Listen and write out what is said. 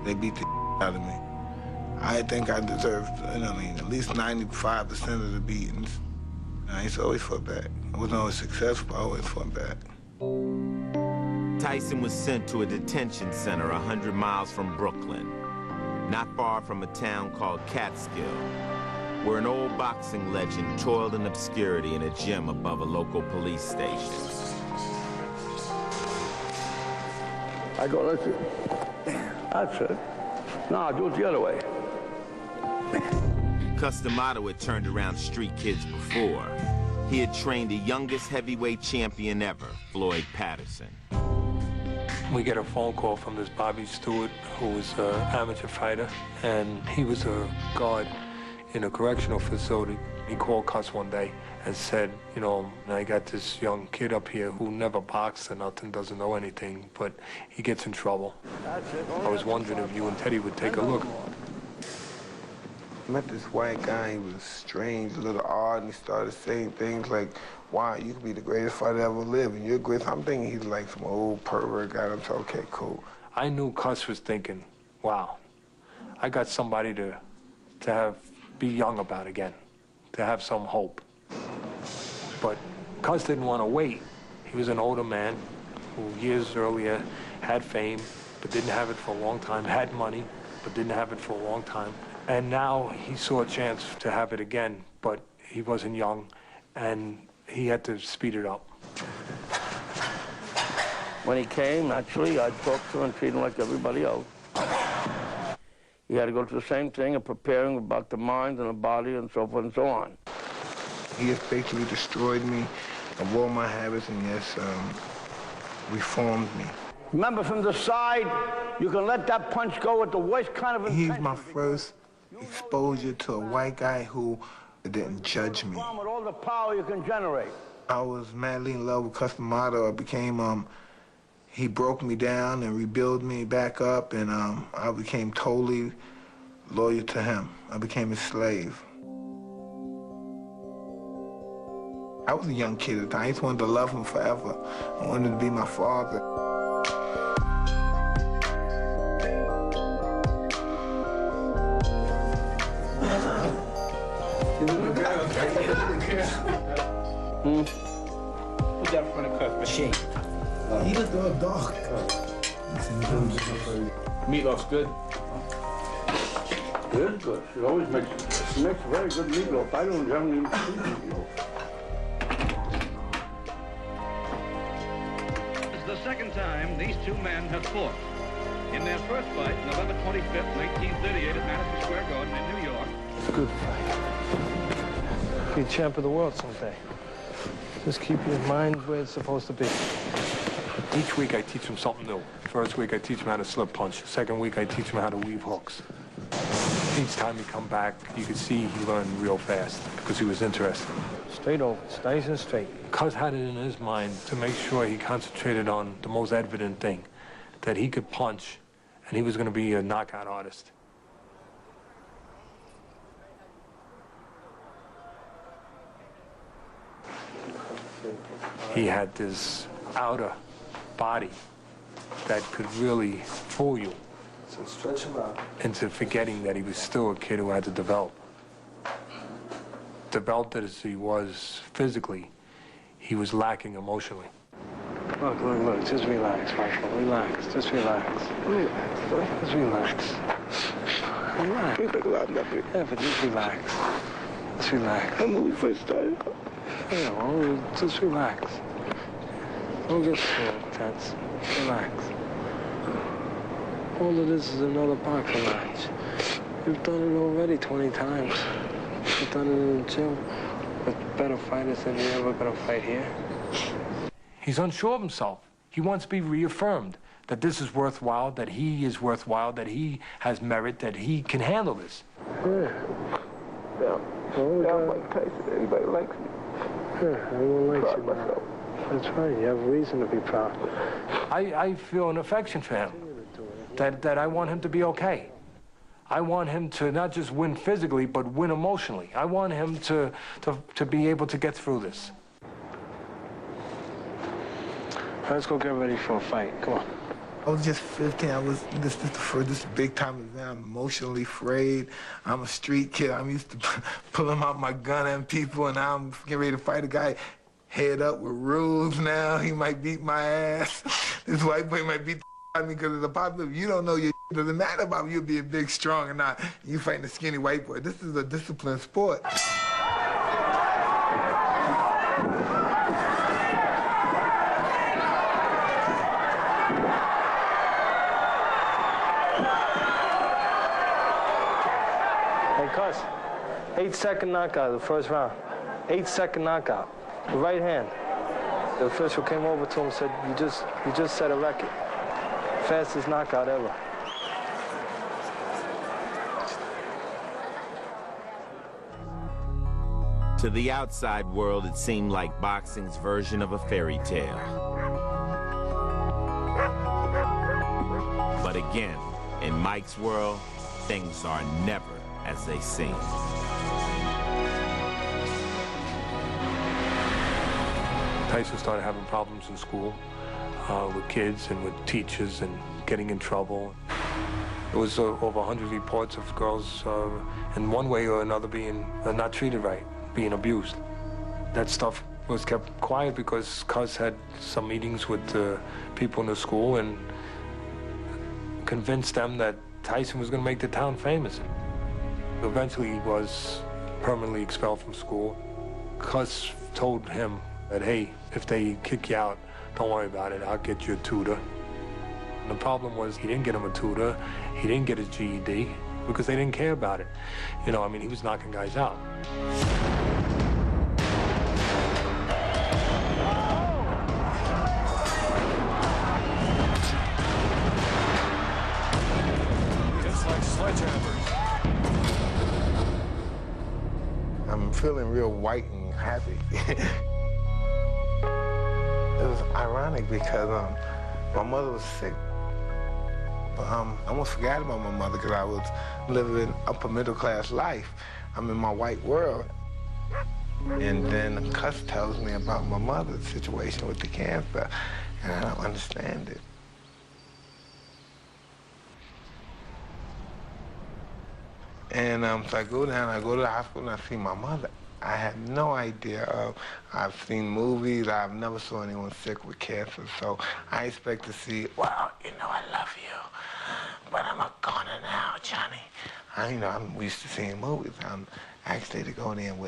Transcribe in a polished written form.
They beat the out of me. I think I deserved, at least 95% of the beatings. I used to always fought back. I wasn't always successful, but I always fought back. Tyson was sent to a detention center 100 miles from Brooklyn, not far from a town called Catskill, where an old boxing legend toiled in obscurity in a gym above a local police station. I go, listen, that's it. No, do it the other way. Customato had turned around street kids before. He had trained the youngest heavyweight champion ever, Floyd Patterson. We get a phone call from this Bobby Stewart, who was an amateur fighter, and he was a guard in a correctional facility. He called Cuss one day and said, I got this young kid up here who never boxed or nothing, doesn't know anything, but he gets in trouble. I was wondering if you and Teddy would take a look. I met this white guy. He was strange, a little odd, and he started saying things like, wow, you could be the greatest fighter ever lived, and you're great. I'm thinking he's like some old pervert guy. I'm saying, okay, cool. I knew Cuss was thinking, wow, I got somebody to be young about again, to have some hope. But Cuss didn't want to wait. He was an older man who years earlier had fame, but didn't have it for a long time, had money, but didn't have it for a long time. And now he saw a chance to have it again, but he wasn't young, and he had to speed it up. When he came, naturally, I'd talk to him and treat him like everybody else. He had to go through the same thing of preparing about the mind and the body and so forth and so on. He has basically destroyed me of all my habits and, yes, reformed me. Remember, from the side, you can let that punch go with the worst kind of intention. He's my first exposure to a white guy who didn't judge me. With all the power you can generate. I was madly in love with Customato. I became, he broke me down and rebuilt me back up, and I became totally loyal to him. I became his slave. I was a young kid at the time. I just wanted to love him forever. I wanted to be my father. Who's that from the cuss machine? He the dog. Meat looks good. Good, good. She always makes very good meatloaf. I don't have any meatloaf. It's the second time these two men have fought. In their first fight, November 25th, 1938 at Madison Square Garden in New York. It's a good fight. Be champ of the world someday. Just keep your mind where it's supposed to be. Each week I teach him something new. First week I teach him how to slip punch. Second week I teach him how to weave hooks. Each time he come back, you could see he learned real fast because he was interested. Straight over, it's nice and straight. Cuz had it in his mind to make sure he concentrated on the most evident thing, that he could punch and he was going to be a knockout artist. He had this outer body that could really fool you. So stretch him out. Into forgetting that he was still a kid who had to develop. Developed as he was physically, he was lacking emotionally. Look, just relax, Michael, relax, just relax. Just relax. Relax. Yeah, but just relax. Just relax. When we first started. Yeah, well, just relax. Don't get so tense. Relax. All of this is another boxing match. You've done it already 20 times. You've done it in the gym with better fighters than you're ever gonna fight here. He's unsure of himself. He wants to be reaffirmed that this is worthwhile, that he is worthwhile, that he has merit, that he can handle this. Yeah. I'm like Tyson. Anybody likes me. Yeah, everyone likes you now. That's right. You have reason to be proud. I feel an affection for him. That I want him to be okay. I want him to not just win physically, but win emotionally. I want him to be able to get through this. Let's go get ready for a fight. Come on. I was just 15. This is the first big time event. I'm emotionally afraid. I'm a street kid. I'm used to pulling out my gun at people, and now I'm getting ready to fight a guy head up with rules now. He might beat my ass. This white boy might beat the out of me because of the popular. You don't know your doesn't matter about you being big, strong, or not. You fighting a skinny white boy. This is a disciplined sport. Hey, Cuz, 8-second knockout the first round. 8-second knockout. The right hand. The official came over to him and said, you just set a record. Fastest knockout ever. To the outside world, it seemed like boxing's version of a fairy tale. But again, in Mike's world, things are never as they seem. Tyson started having problems in school with kids and with teachers and getting in trouble. There was over 100 reports of girls in one way or another being not treated right, being abused. That stuff was kept quiet because Cuz had some meetings with people in the school and convinced them that Tyson was going to make the town famous. Eventually he was permanently expelled from school. Cuz told him that, hey, if they kick you out, don't worry about it, I'll get you a tutor. And the problem was he didn't get him a tutor, he didn't get his GED, because they didn't care about it. You know, I mean, he was knocking guys out. Just like sledgehammers. I'm feeling real white and happy. It was ironic because my mother was sick. I almost forgot about my mother because I was living upper middle class life. I'm in my white world. And then Cuz tells me about my mother's situation with the cancer, and I don't understand it. And so I go down, I go to the hospital, and I see my mother. I had no idea. I've seen movies. I've never saw anyone sick with cancer, so I expect to see, well, you know, I love you, but I'm a goner now, Johnny. I'm used to seeing movies. I'm actually to go in with